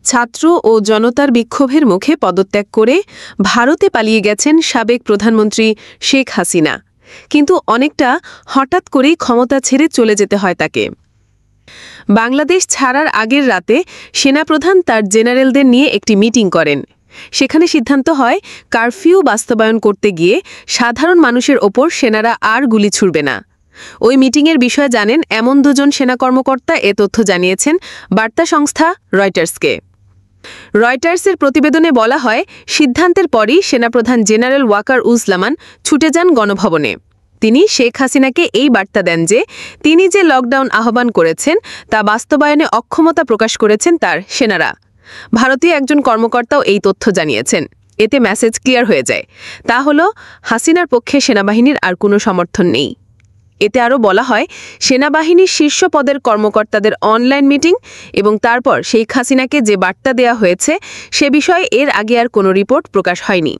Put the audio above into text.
ছাত্র ও জনতার বিক্ষোভের মুখে পদত্যাগ করে ভারতে পালিয়ে গেছেন সাবেক প্রধানমন্ত্রী শেখ হাসিনা, কিন্তু অনেকটা হঠাৎ করেই ক্ষমতা ছেড়ে চলে যেতে হয় তাকে। বাংলাদেশ ছাড়ার আগের রাতে সেনাপ্রধান তার জেনারেলদের নিয়ে একটি মিটিং করেন। সেখানে সিদ্ধান্ত হয় কারফিউ বাস্তবায়ন করতে গিয়ে সাধারণ মানুষের ওপর সেনারা আর গুলি ছুড়বে না। ওই মিটিংয়ের বিষয়ে জানেন এমন দুজন সেনা কর্মকর্তা এ তথ্য জানিয়েছেন বার্তা সংস্থা রয়টার্সকে। রয়টার্সের প্রতিবেদনে বলা হয়, সিদ্ধান্তের পরই সেনাপ্রধান জেনারেল ওয়াকার-উজ-জামান ছুটে যান গণভবনে। তিনি শেখ হাসিনাকে এই বার্তা দেন যে তিনি যে লকডাউন আহ্বান করেছেন তা বাস্তবায়নে অক্ষমতা প্রকাশ করেছেন তার সেনারা। ভারতীয় একজন কর্মকর্তাও এই তথ্য জানিয়েছেন। এতে মেসেজ ক্লিয়ার হয়ে যায়, তা হলো হাসিনার পক্ষে সেনাবাহিনীর আর কোনো সমর্থন নেই। এতে আরও বলা হয়, সেনাবাহিনীর শীর্ষ পদের কর্মকর্তাদের অনলাইন মিটিং এবং তারপর শেখ হাসিনাকে যে বার্তা দেওয়া হয়েছে সে বিষয়ে এর আগে আর কোনো রিপোর্ট প্রকাশ হয়নি।